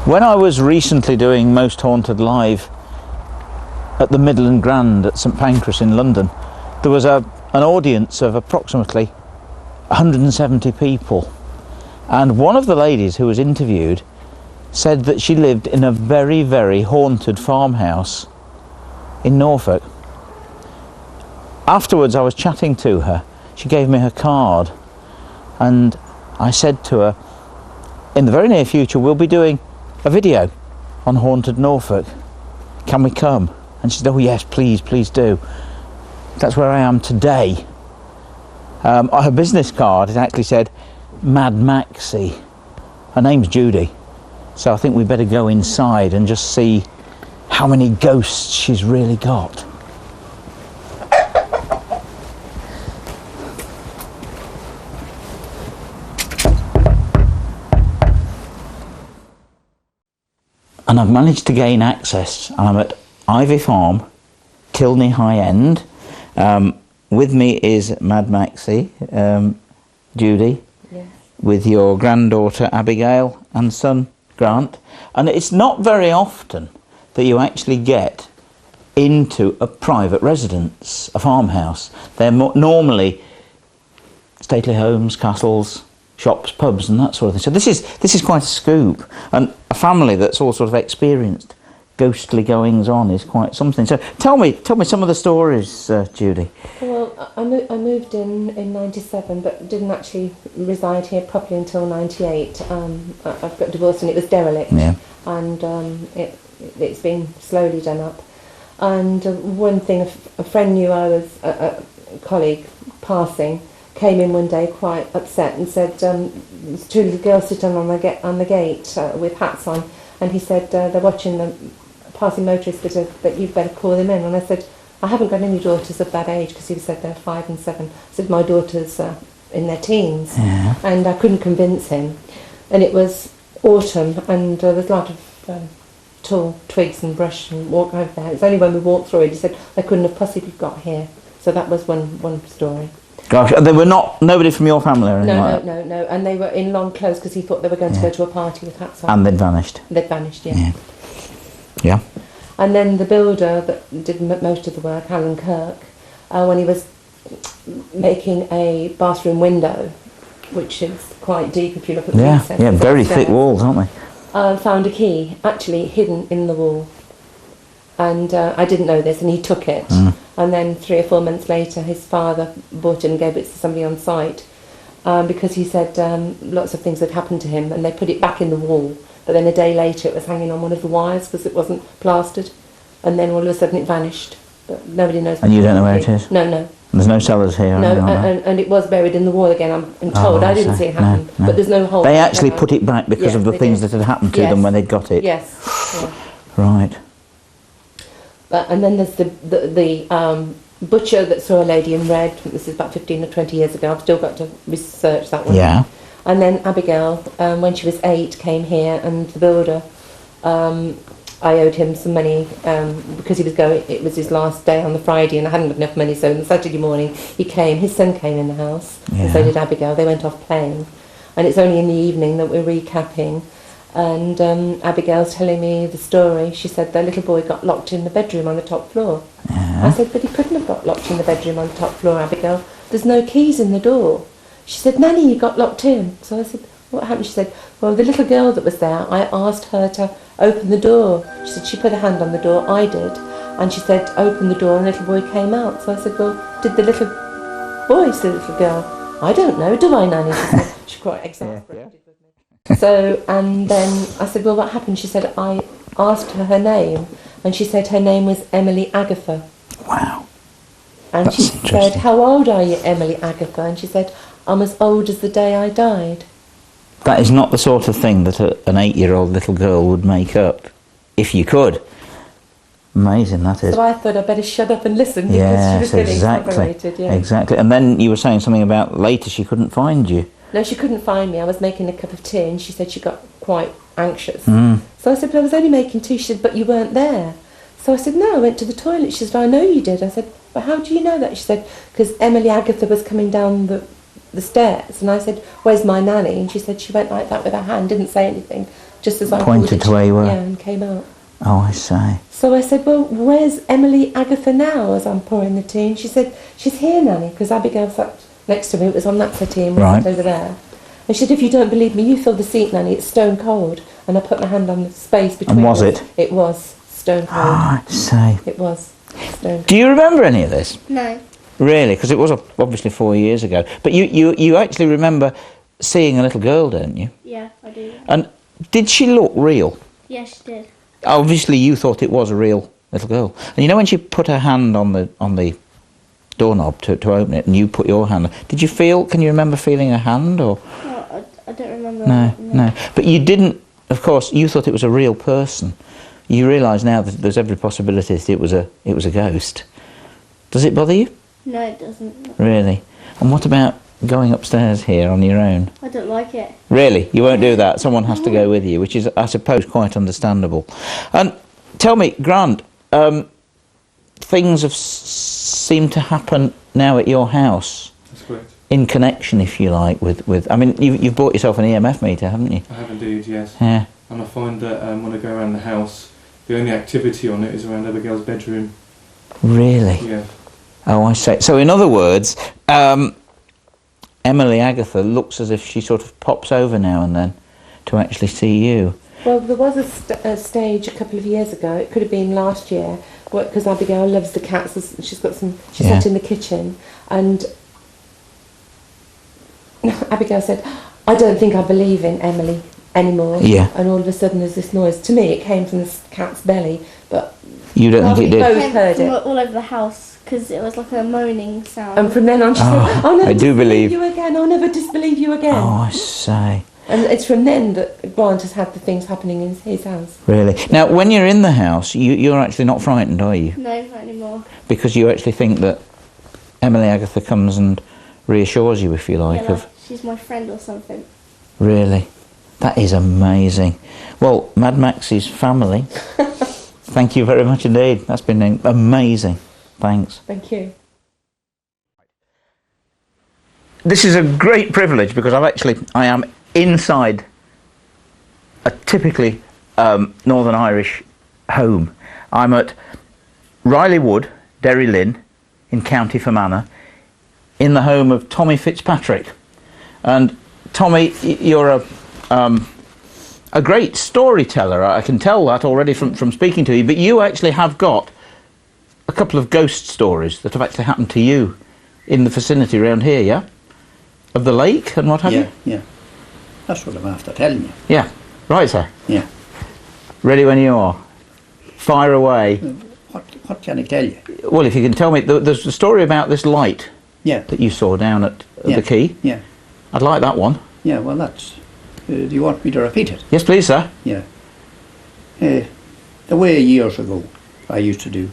When I was recently doing Most Haunted Live at the Midland Grand at St Pancras in London, there was an audience of approximately 170 people, and one of the ladies who was interviewed said that she lived in a very, very haunted farmhouse in Norfolk. Afterwards I was chatting to her, she gave me her card, and I said to her, in the very near future we'll be doing a video on Haunted Norfolk, can we come? And she said, oh yes, please do. That's where I am today. Her business card, it actually said Mad Maxie. Her name's Judy, so I think we better go inside and just see how many ghosts she's really got. And I've managed to gain access, and I'm at Ivy Farm, Kilney High End. With me is Mad Maxie, Judy, yes, with your granddaughter Abigail and son Grant. And it's not very often that you actually get into a private residence, a farmhouse. They're normally stately homes, castles, shops, pubs and that sort of thing. So this is quite a scoop, and a family that's all sort of experienced ghostly goings on is quite something. So tell me some of the stories, Judy. Well, I moved in 97, but didn't actually reside here properly until 98. I've got divorced and it was derelict, yeah, and it's been slowly done up. And one thing, a friend knew I was a colleague passing, came in one day quite upset and said, there's two little girls sitting on the gate with hats on, and he said they're watching the passing motorists, but you'd better call them in. And I said, I haven't got any daughters of that age, because he said they're 5 and 7. I said, my daughters are in their teens, yeah, and I couldn't convince him. And it was autumn, and there was a lot of tall twigs and brush and walk over there. It's only when we walked through it, he said, they couldn't have possibly got here. So that was one story. Gosh, and they were nobody from your family or anything like that? No, and they were in long clothes because he thought they were going to go to a party with hats on. And they'd vanished? They'd vanished, yeah. Yeah. Yeah. And then the builder that did most of the work, Alan Kirk, when he was making a bathroom window, which is quite deep if you look at the recess, yeah, very thick walls, aren't they? Found a key actually hidden in the wall. And I didn't know this, and he took it. And then 3 or 4 months later, his father bought it and gave it to somebody on site, because he said lots of things had happened to him, and they put it back in the wall. But then a day later, it was hanging on one of the wires because it wasn't plastered, and then all of a sudden it vanished. But nobody knows. And you don't know where it is? No. There's no cellars here? No, and it was buried in the wall again, I'm told. I didn't see it happen, but there's no hole. They actually put it back because of the things that had happened to them when they'd got it? Yes. Yeah. Right. And then there's the butcher that saw a lady in red. This is about 15 or 20 years ago. I've still got to research that one. Yeah. And then Abigail, when she was 8, came here, and the builder, I owed him some money because he was going. It was his last day on the Friday, and I hadn't got enough money. So on the Saturday morning, he came. His son came in the house, and so did Abigail. They went off playing, and it's only in the evening that we're recapping. And Abigail's telling me the story. She said their little boy got locked in the bedroom on the top floor. I said, but he couldn't have got locked in the bedroom on the top floor, Abigail. There's no keys in the door. She said, Nanny, you got locked in. So I said, what happened? She said, well, the little girl that was there, I asked her to open the door. She said, she put her hand on the door, I did. And she said, open the door, and the little boy came out. So I said, well, did the little boy see the little girl? I don't know, do I, Nanny? She said, she's quite exasperated with me. So, and then I said, well, what happened? She said, I asked her name, and she said her name was Emily Agatha. Wow. And she said, how old are you, Emily Agatha? And she said, I'm as old as the day I died. That is not the sort of thing that an 8-year-old little girl would make up, if you could. Amazing, that is. So I thought I'd better shut up and listen, because she was really exasperated. Yeah. Exactly. And then you were saying something about later she couldn't find you. No, she couldn't find me. I was making a cup of tea, and she said she got quite anxious. So I said, but I was only making tea. She said, but you weren't there. So I said, no, I went to the toilet. She said, I know you did. I said, well, how do you know that? She said, because Emily Agatha was coming down the stairs. And I said, where's my nanny? And she said she went like that with her hand, didn't say anything, just as I Pointed to where you were. Yeah, and came out. Oh, I say. So I said, well, where's Emily Agatha now, as I'm pouring the tea? And she said, she's here, Nanny, because Abigail sat next to me. It was on that settee and we Right. sat over there. And she said, if you don't believe me, you fill the seat, Nanny, it's stone cold. And I put my hand on the space between And was us. it? It was stone cold. Oh, I say. It was stone cold. Do you remember any of this? No. Really? Because it was obviously 4 years ago. But you actually remember seeing a little girl, don't you? Yeah, I do. And did she look real? Yeah, she did. Obviously, you thought it was a real little girl. And you know when she put her hand on the doorknob to open it, and you put your hand, did you feel? Can you remember feeling her hand or? No, I don't remember. No. But you didn't. Of course, you thought it was a real person. You realise now that there's every possibility that it was a ghost. Does it bother you? No, it doesn't. Really? And what about going upstairs here on your own? I don't like it. Really? You won't do that? Someone has to go with you, which is, I suppose, quite understandable. And tell me, Grant, things have seemed to happen now at your house. That's correct. In connection, if you like, with I mean, you've bought yourself an EMF meter, haven't you? I have indeed, yes. Yeah. And I find that when I go around the house, the only activity on it is around Abigail's bedroom. Really? Yeah. Oh, I see. So, in other words, Emily Agatha looks as if she sort of pops over now and then to actually see you. Well, there was a stage a couple of years ago, it could have been last year, because Abigail loves the cats. She's got some. She sat in the kitchen, and Abigail said, "I don't think I believe in Emily anymore." Yeah. And all of a sudden, there's this noise. To me, it came from the cat's belly, but You don't think it we did? both heard From it. all over the house because it was like a moaning sound. And from then on, she said, "I'll never I do believe. disbelieve you again. I'll never disbelieve you again." Oh, I say. And it's from then that Grant has had the things happening in his house. Really? Now, when you're in the house, you're actually not frightened, are you? No, not anymore. Because you actually think that Emily Agatha comes and reassures you, if you like, Yeah, of... like she's my friend or something. Really? That is amazing. Well, Mad Maxie's family, thank you very much indeed. That's been amazing. Thanks. Thank you. This is a great privilege because I am inside a typically Northern Irish home. I'm at Riley Wood, Derry Lynn, in County Fermanagh, in the home of Tommy Fitzpatrick. And Tommy, you're a great storyteller. I can tell that already from speaking to you, but you actually have got a couple of ghost stories that have actually happened to you in the vicinity around here, yeah? Of the lake and what have you? Yeah. That's what I'm after telling you. Yeah. Right, sir. Yeah. Ready when you are. Fire away. What can I tell you? Well, if you can tell me, there's a story about this light Yeah. that you saw down at the quay. Yeah. I'd like that one. Yeah, well that's... do you want me to repeat it? Yes, please, sir. Yeah. The way years ago I used to do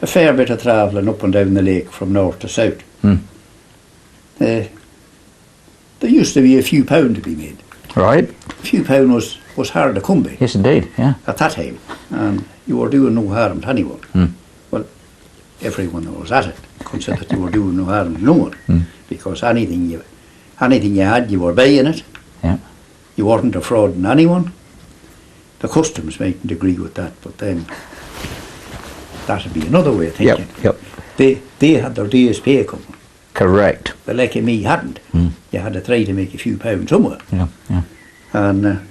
a fair bit of travelling up and down the lake from north to south. There used to be a few pound to be made. Right. A few pound was hard to come by Yes, indeed. Yeah. at that time, and you were doing no harm to anyone. Well, everyone that was at it considered you were doing no harm to no one, because anything you had, you were buying it. Yeah. You weren't defrauding anyone. The customs mightn't agree with that, but then that'd be another way of thinking. Yep. They had their day's pay coming. Correct. The like of me hadn't. You had to try to make a few pounds somewhere. Yeah. Yeah. And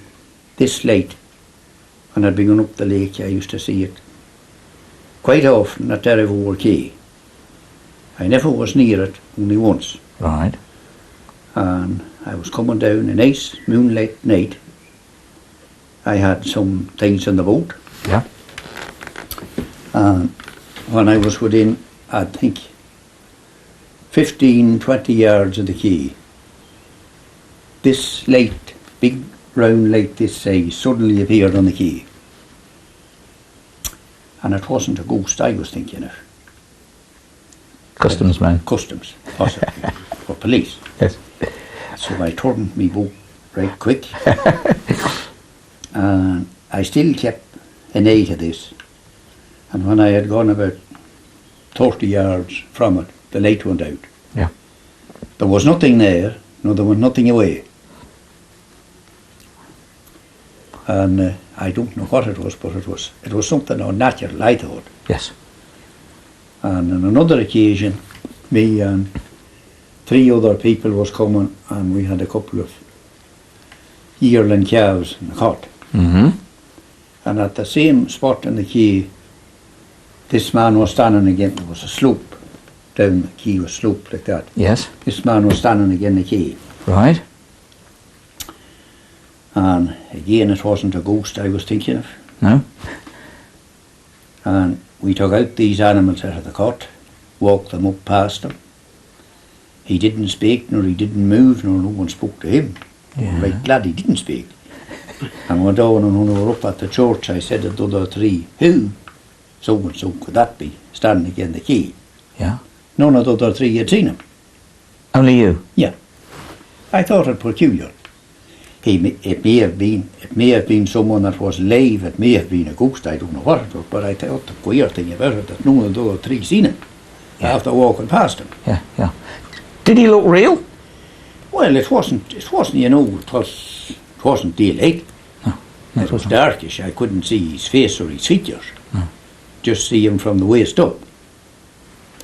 this light, when I'd been going up the lake, I used to see it quite often at Derryvore Quay. I never was near it, only once. Right. And I was coming down a nice moonlight night. I had some things in the boat. Yeah. And when I was within, I think, 15, 20 yards of the quay, this light, big round light this size, suddenly appeared on the quay. And it wasn't a ghost I was thinking of. Customs man. Customs, possibly, or police. Yes. So I turned me boat right quick. And I still kept an eye to this. And when I had gone about 30 yards from it, the light went out. Yeah. There was nothing there, no, there was nothing away. And I don't know what it was, but it was something unnatural, I thought. Yes. And on another occasion, me and 3 other people was coming, and we had a couple of yearling calves in the cot. Mm-hmm. And at the same spot in the quay, this man was standing again. There was a slope down the quay, was sloped like that. Yes. This man was standing again the quay. Right. And again, it wasn't a ghost I was thinking of. No. And we took out these animals out of the cot, walked them up past him. He didn't speak, nor he didn't move, nor no one spoke to him. Yeah. Right glad he didn't speak. And went down, and when we were up at the church, I said to the other 3, who, so-and-so, could that be, standing again the quay? Yeah. None of the other 3 had seen him. Only you? Yeah. I thought it peculiar. It may have been someone that was alive, it may have been a ghost, I don't know what it was, but I thought the queer thing about it that none of the other 3 seen him after walking past him. Yeah, yeah. Did he look real? Well, it wasn't, you know, it wasn't daylight. No, It was darkish. I couldn't see his face or his features. No. Just see him from the waist up.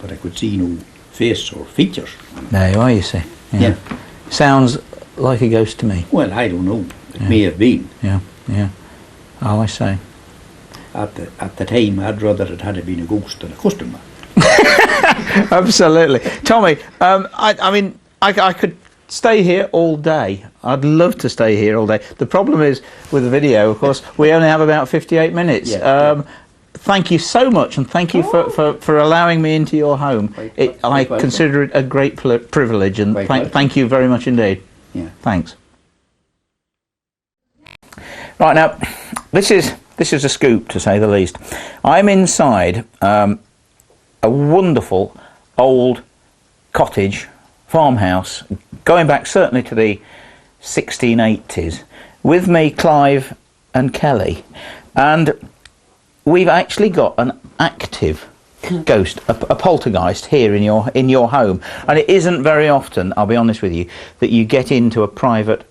But I could see no face or features. There you are, you see. Yeah. Sounds like a ghost to me. Well, I don't know. It Yeah. may have been. Yeah, yeah. Oh, I see. At the time, I'd rather it had been a ghost than a customer. Absolutely. Tommy, I mean, I could stay here all day. I'd love to stay here all day. The problem is, with the video, of course, we only have about 58 minutes. Yeah. Thank you so much, and thank you for allowing me into your home. I welcome. consider it a great privilege, and Quite welcome. thank you very much indeed. Yeah. Thanks. Right, now, this is a scoop, to say the least. I'm inside a wonderful old cottage, farmhouse, going back certainly to the 1680s. With me, Clive and Kelly. And we've actually got an active ghost, a poltergeist here in your home. And it isn't very often, I'll be honest with you, that you get into a private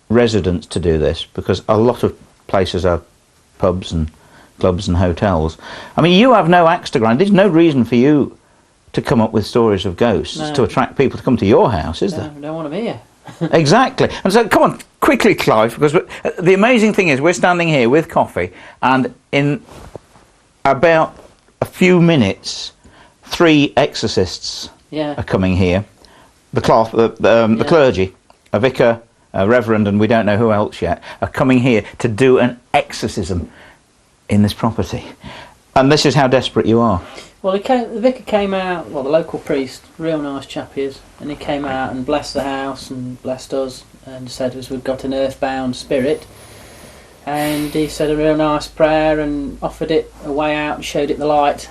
residence to do this, because a lot of places are pubs and clubs and hotels. I mean, you have no axe to grind. There's no reason for you to come up with stories of ghosts to attract people to come to your house, is there? I don't want them here. Exactly. And so, come on, quickly, Clive, because the amazing thing is we're standing here with coffee, and in about a few minutes, 3 exorcists Yeah. are coming here. The clergy, a vicar, a reverend, and we don't know who else yet, are coming here to do an exorcism in this property. And this is how desperate you are. Well, the vicar came out, well, the local priest, real nice chap he is, and he came out and blessed the house and blessed us and said as we'd got an earthbound spirit. And he said a real nice prayer and offered it a way out and showed it the light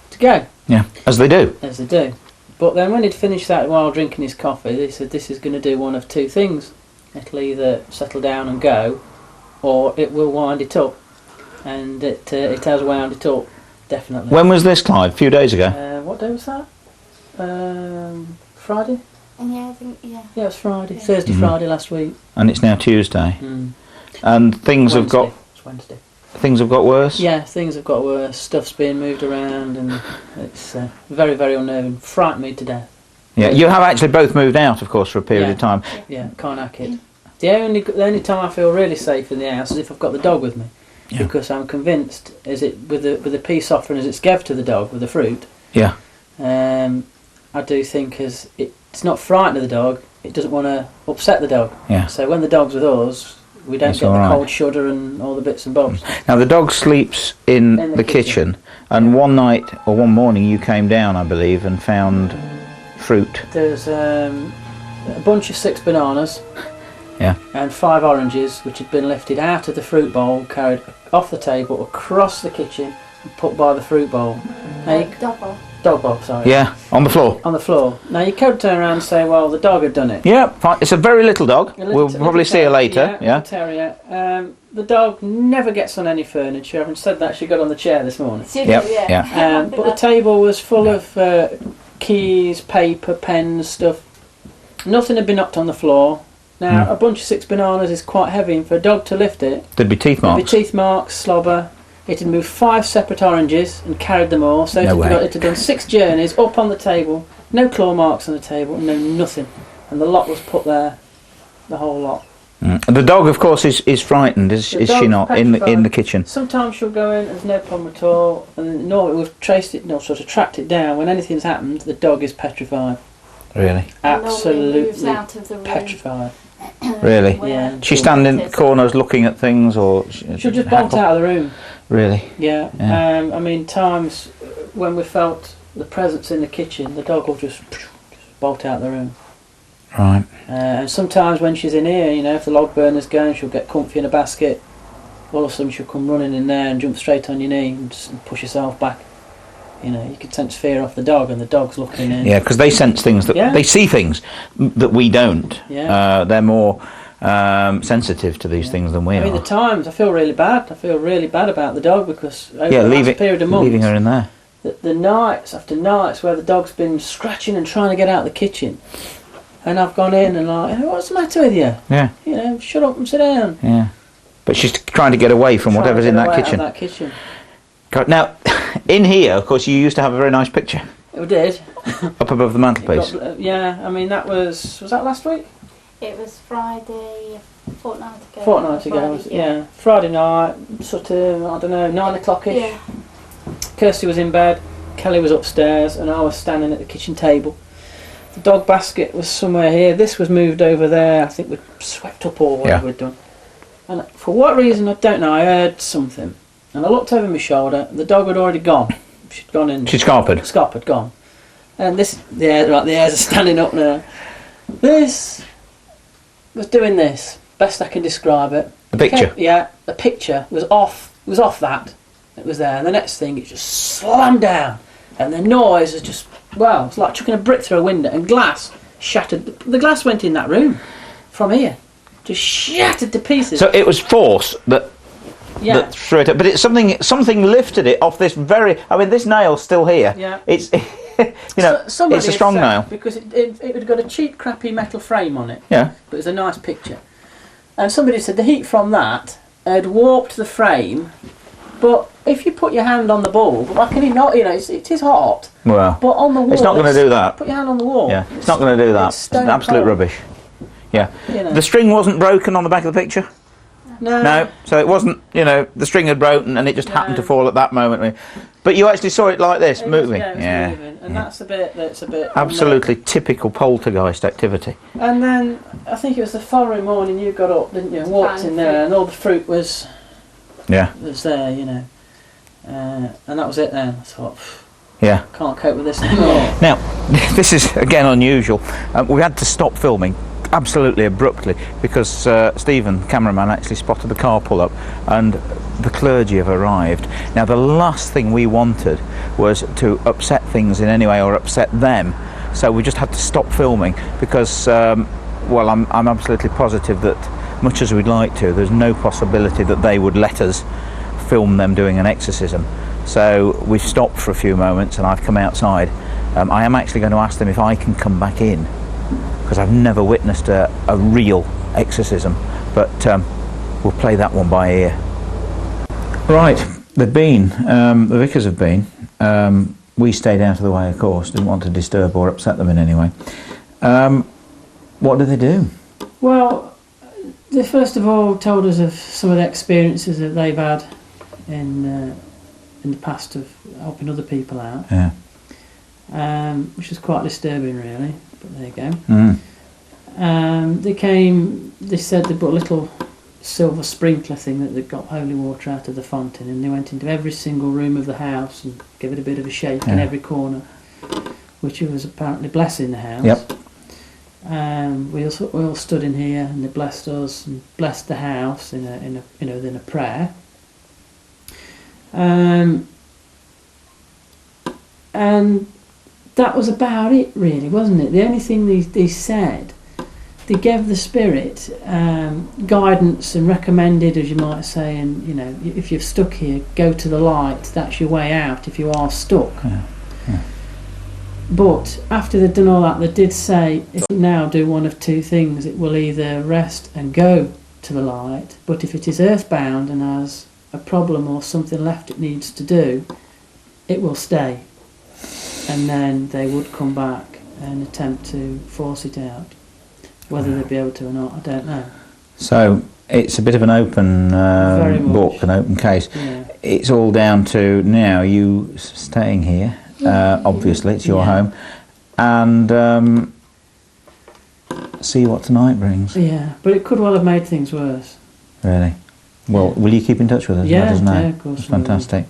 to go. Yeah, as they do. As they do. But then when he'd finished that while drinking his coffee, they said this is going to do one of 2 things. It'll either settle down and go, or it will wind it up. And it has wound it up, definitely. When was this, Clive? A few days ago? What day was that? Friday? Yeah, I think, yeah. Yeah, it was Friday. Thursday, Friday last week. And it's now Tuesday. Mm. And things have got It's Wednesday. things have got worse. Yeah, things have got worse. Stuff's being moved around, and it's very, very unnerving. Frightened me to death. Yeah, you have actually both moved out, of course, for a period of time. Yeah, can't hack it. The only time I feel really safe in the house is if I've got the dog with me, because I'm convinced, is it with the peace offering as it's gave to the dog with the fruit. Yeah. I do think as it's not frightened of the dog, it doesn't want to upset the dog. Yeah. So when the dog's with us, we don't That's get all the right. cold shudder and all the bits and bobs. Now the dog sleeps in the kitchen, and one night or one morning you came down, I believe, and found fruit. There's a bunch of 6 bananas. Yeah. And 5 oranges, which had been lifted out of the fruit bowl, carried off the table, across the kitchen, and put by the fruit bowl. Now you, dog bowl, sorry. Yeah, on the floor. On the floor. Now you could turn around and say, well, the dog had done it. Yeah, fine. It's a very little dog. We'll probably see her later. Yeah, terrier. The dog never gets on any furniture. Having said that, she got on the chair this morning. Yeah. But the table was full of keys, paper, pens, stuff. Nothing had been knocked on the floor. Now, a bunch of 6 bananas is quite heavy, and for a dog to lift it, There'd be teeth there'd marks. be teeth marks, slobber. It had moved 5 separate oranges and carried them all. So No way. it had done 6 journeys up on the table, no claw marks on the table, no nothing. And the lot was put there, the whole lot. The dog, of course, is frightened, is she dog's not, in the petrified. kitchen? Sometimes she'll go in, there's no problem at all, and normally we've traced it, sort of tracked it down. When anything's happened, the dog is petrified. Really? And normally moves Absolutely out of the room. petrified. Really? Where Yeah. She stand in corners looking at things, or She'll just bolt out of the room. Really? Yeah. Yeah. I mean, times when we felt the presence in the kitchen, the dog will just bolt out of the room. Right. And sometimes when she's in here, if the log burner's going, she'll get comfy in a basket. All of a sudden she'll come running in there and jump straight on your knee and just push herself back. You can sense fear off the dog, and the dog's looking in. Yeah, because they sense things that they see things that we don't. Yeah. They're more sensitive to these things than we I mean, are. the times I feel really bad. I feel really bad about the dog because over the last period of months, leaving her in there. the nights after nights where the dog's been scratching and trying to get out of the kitchen, and I've gone in and like, hey, what's the matter with you? Yeah. Shut up and sit down. Yeah. But she's trying to get away from Trying to whatever's get in away that out of kitchen. that kitchen. God, now, in here, of course, you used to have a very nice picture We did. up above the mantelpiece. Yeah, I mean that was that last week? It was Friday, a fortnight ago. Fortnight ago, was it? Yeah. Friday night, sort of, I don't know, 9 o'clock-ish. Yeah. Kirsty was in bed, Kelly was upstairs, and I was standing at the kitchen table. The dog basket was somewhere here. This was moved over there. I think we'd swept up or whatever we'd done. And for what reason, I don't know, I heard something. And I looked over my shoulder, the dog had already gone. She'd gone in. She'd scarpered. Scop had gone. And the hairs are standing up now. This was doing this, best I can describe it. The picture? The picture was off that. It was there. And the next thing, it just slammed down. And the noise was just, it's like chucking a brick through a window, and glass shattered. The glass went in that room from here. Just shattered to pieces. So it was force that threw it up. But it's something lifted it off this very... I mean, this nail's still here. Yeah. It's, it's a strong nail. Because it had got a cheap, crappy metal frame on it. Yeah. But it was a nice picture. And somebody said the heat from that had warped the frame. But if you put your hand on the bulb, why can it not? It is hot. Well, but on the wall, it's not going to do that. Put your hand on the wall. Yeah, it's not going to do that. It's absolute cold. rubbish. Yeah. The string wasn't broken on the back of the picture? No. So it wasn't, the string had broken and it just happened to fall at that moment. But you actually saw it like this, moving. It was moving. And that's a bit... Absolutely typical poltergeist activity. And then, I think it was the following morning you got up, didn't you, and walked in there, and all the fruit was there, and that was it then. I thought, can't cope with this anymore. Now, this is, again, unusual. We had to stop filming absolutely abruptly because Stephen, cameraman, actually spotted the car pull up and the clergy have arrived. Now, the last thing we wanted was to upset things in any way or upset them, so we just had to stop filming because, I'm absolutely positive that much as we'd like to, there's no possibility that they would let us film them doing an exorcism. So we've stopped for a few moments and I've come outside. I am actually going to ask them if I can come back in because I've never witnessed a real exorcism, but we'll play that one by ear. Right, they've been, the vicars have been. We stayed out of the way, of course, didn't want to disturb or upset them in any way. What do they do? Well, they first of all told us of some of the experiences that they've had in the past of helping other people out. Yeah. Which was quite disturbing, really. But there you go. Mm. They said they put a little silver sprinkler thing that they got holy water out of the fountain, and they went into every single room of the house and gave it a bit of a shake in every corner, which was apparently blessing the house. Yep. We all stood in here and they blessed us and blessed the house in a prayer. And that was about it, really, wasn't it? The only thing they said, they gave the spirit guidance and recommended, as you might say, and if you're stuck here, go to the light. That's your way out if you are stuck. Yeah. Yeah. But after they'd done all that, they did say if it now do one of two things, it will either rest and go to the light, but if it is earthbound and has a problem or something left it needs to do, it will stay. And then they would come back and attempt to force it out. Whether they'd be able to or not, I don't know. So it's a bit of an open Very much. book, an open case. Yeah. It's all down to now you staying here. Obviously, it's your Yeah. home, and see what tonight brings. Yeah, but it could well have made things worse. Really. Well, will you keep in touch with us? Yeah, Let us know. yeah, of course That's we will. fantastic.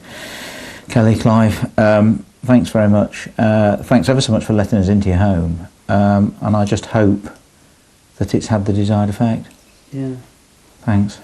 Kelly, Clive, thanks very much. Thanks ever so much for letting us into your home, and I just hope that it's had the desired effect. Yeah. Thanks.